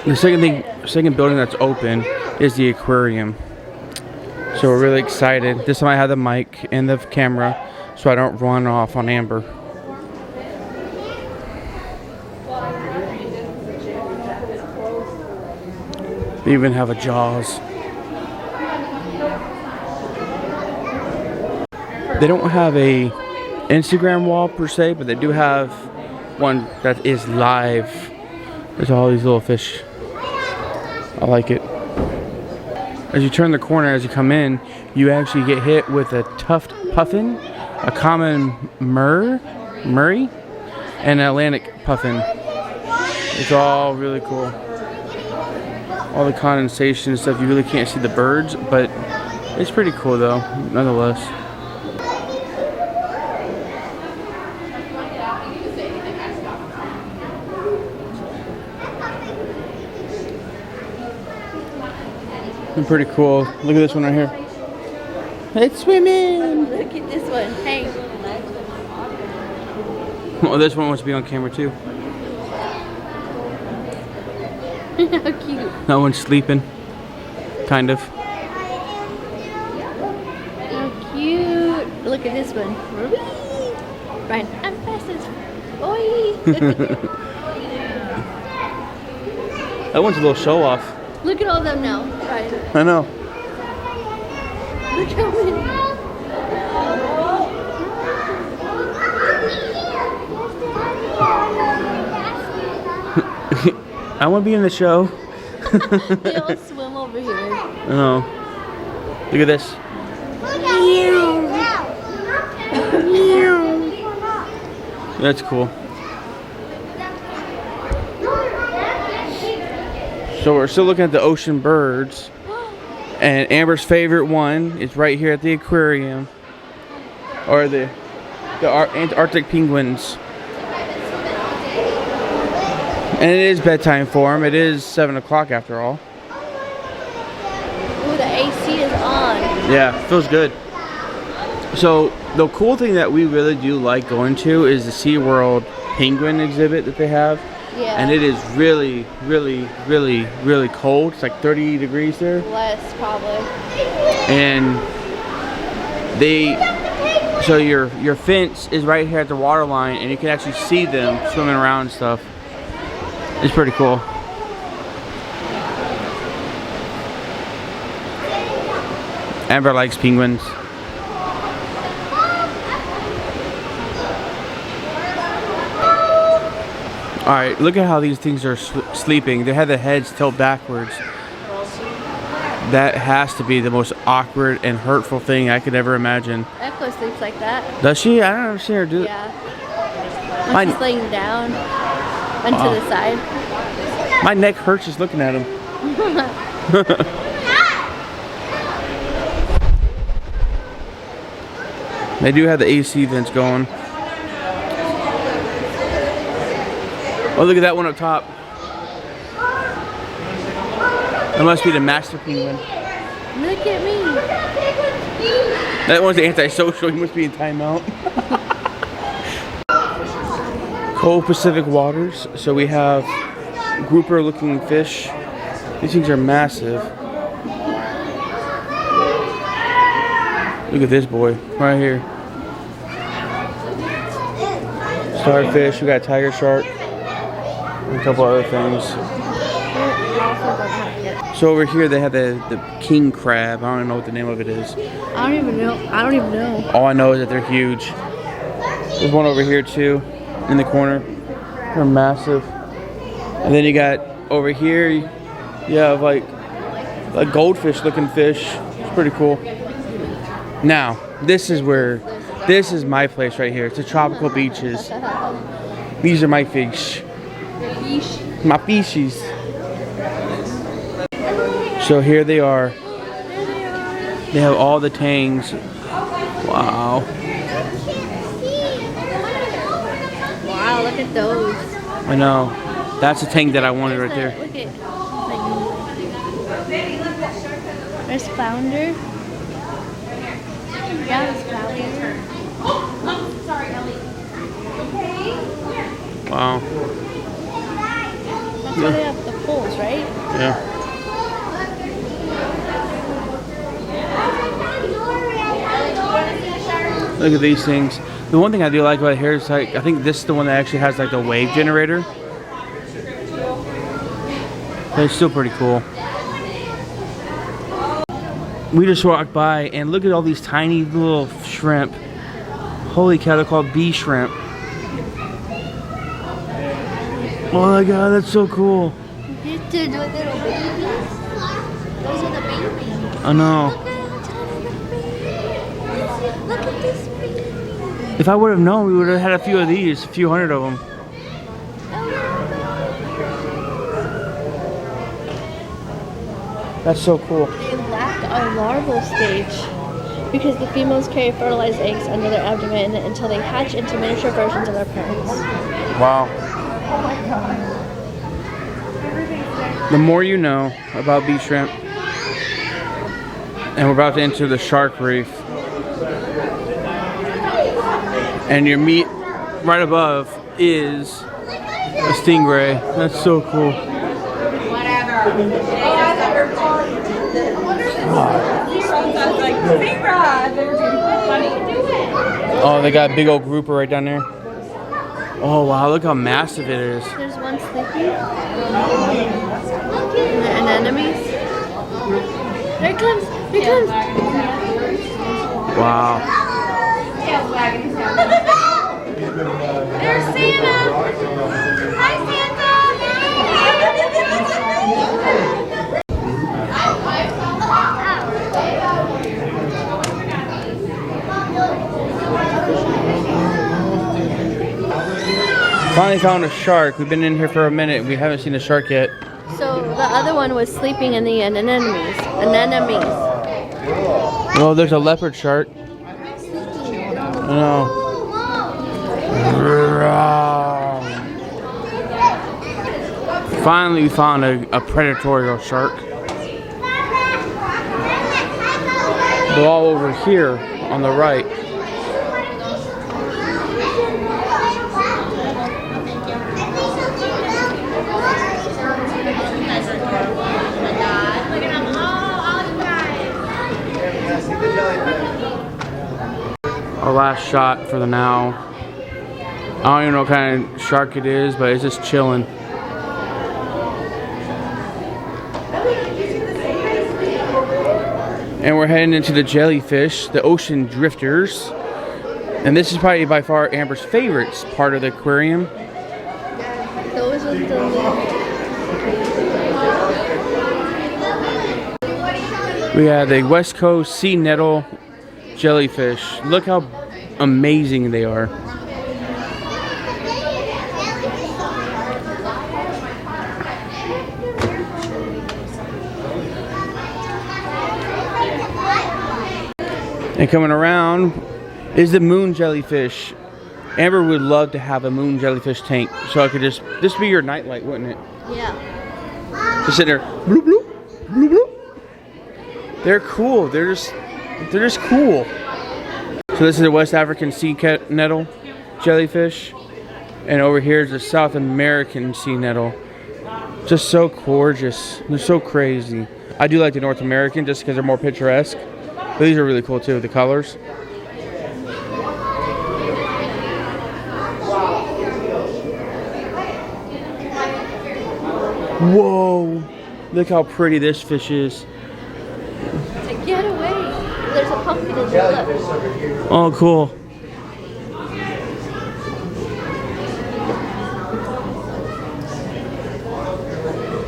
The second building that's open is the aquarium. So we're really excited. This time I have the mic and the camera so I don't run off on Amber. They even have a Jaws. They don't have a Instagram wall per se, but they do have one that is live. There's all these little fish. I like it. As you turn the corner, as you come in, you actually get hit with a tuft puffin, a common Murray, and an Atlantic puffin. It's all really cool. All the condensation and stuff, you really can't see the birds, but it's pretty cool though, nonetheless. Pretty cool. Look at this one right here. It's swimming. Look at this one. Hey. Oh, this one wants to be on camera too. How cute. That one's sleeping. Kind of. How cute. Look at this one. Ryan, I'm fast as boy. That one's a little show off. Look at all of them now, Ryan. I know. Look how many. I want to be in the show. They all swim over here. I know. Look at this. That's cool. So we're still looking at the ocean birds. And Amber's favorite one is right here at the aquarium. Or the Antarctica Penguins. And it is bedtime for him. It is 7 o'clock after all. Ooh, the AC is on. Yeah, feels good. So the cool thing that we really do like going to is the SeaWorld penguin exhibit that they have. Yeah. And it is really, really, really, really cold. It's like 30 degrees there. Less, probably. And so your fence is right here at the water line, and you can actually see them swimming around and stuff. It's pretty cool. Amber likes penguins. Alright, look at how these things are sleeping. They have their heads tilted backwards. That has to be the most awkward and hurtful thing I could ever imagine. Echo sleeps like that. Does she? I don't ever see her do it. Yeah. When she's laying down and to the side. My neck hurts just looking at him. They do have the AC vents going. Oh, look at that one up top. That must be the master penguin. Look at me. That one's antisocial. He must be in timeout. Cold Pacific waters. So we have grouper looking fish. These things are massive. Look at this boy right here. Starfish. We got tiger shark. And a couple other things. So over here they have the king crab. I don't even know what the name of it is. I don't even know. All I know is that they're huge. There's one over here too, in the corner. They're massive. And then you got over here, you have like goldfish looking fish. It's pretty cool. Now, this is my place right here. It's the tropical beaches. These are my fish. My fishies. So here they are. They have all the tangs. Wow. Wow, look at those. I know. That's the tank that I wanted right there. Look at. There's flounder. Yeah, there's flounder. Sorry, Ellie. Wow. That's why they have the holes, right? Yeah. Look at these things. The one thing I do like about here is like I think this is the one that actually has like the wave generator. But it's still pretty cool. We just walked by and look at all these tiny little shrimp. Holy cow, they're called bee shrimp. Oh my god, that's so cool. These two little babies. Those are the babies. I know. Look at this baby. If I would have known, we would have had a few of these, a few hundred of them. That's so cool. They lack a larval stage because the females carry fertilized eggs under their abdomen until they hatch into miniature versions of their parents. Wow. The more you know about bee shrimp. And we're about to enter the shark reef. And your meat right above is a stingray. That's so cool. Oh, they got a big old grouper right down there. Oh wow, look how massive it is. There's one sleeping. The anemones. There it comes. Here it comes. Wow. There's Santa. Hi, Santa. Finally found a shark. We've been in here for a minute. We haven't seen a shark yet. So the other one was sleeping in the anemones. Oh, there's a leopard shark. I know. Finally, we found a predatorial shark. They're all over here on the right. Our last shot for the now. I don't even know what kind of shark it is, but it's just chilling. And we're heading into the jellyfish, the ocean drifters. And this is probably by far Amber's favorite part of the aquarium. Those are the We have the West Coast sea nettle jellyfish. Look how amazing they are. And coming around is the moon jellyfish. Amber would love to have a moon jellyfish tank, so I could just this be your nightlight, wouldn't it? yeah. Just sit there, bloop bloop, bloop bloop. They're cool. They're just cool. So this is the West African sea nettle jellyfish, and over here is the South American sea nettle. Just so gorgeous. They're so crazy. I do like the North American just because they're more picturesque. But these are really cool too, the colors. Whoa! Look how pretty this fish is. Get away! There's a pumpkin in the lip. Oh, cool.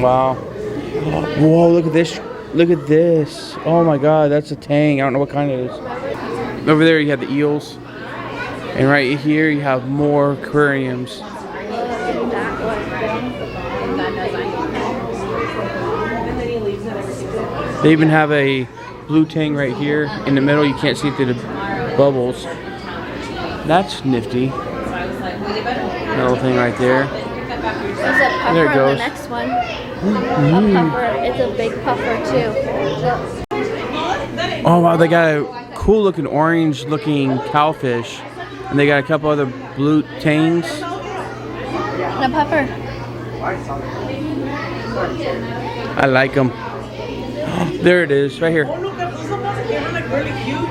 Wow. Whoa, look at this. Look at this. Oh my god, that's a tang. I don't know what kind it is. Over there you have the eels. And right here you have more aquariums. They even have a blue tang right here in the middle. You can't see through the bubbles. That's nifty. Little thing right there. There's a puffer There it goes. on the next one. A puffer. It's a big puffer too. Oh wow, they got a cool looking orange looking cowfish. And they got a couple other blue tangs. And a puffer. I like them. There it is, right here. Oh, look at those ones. They're like really huge.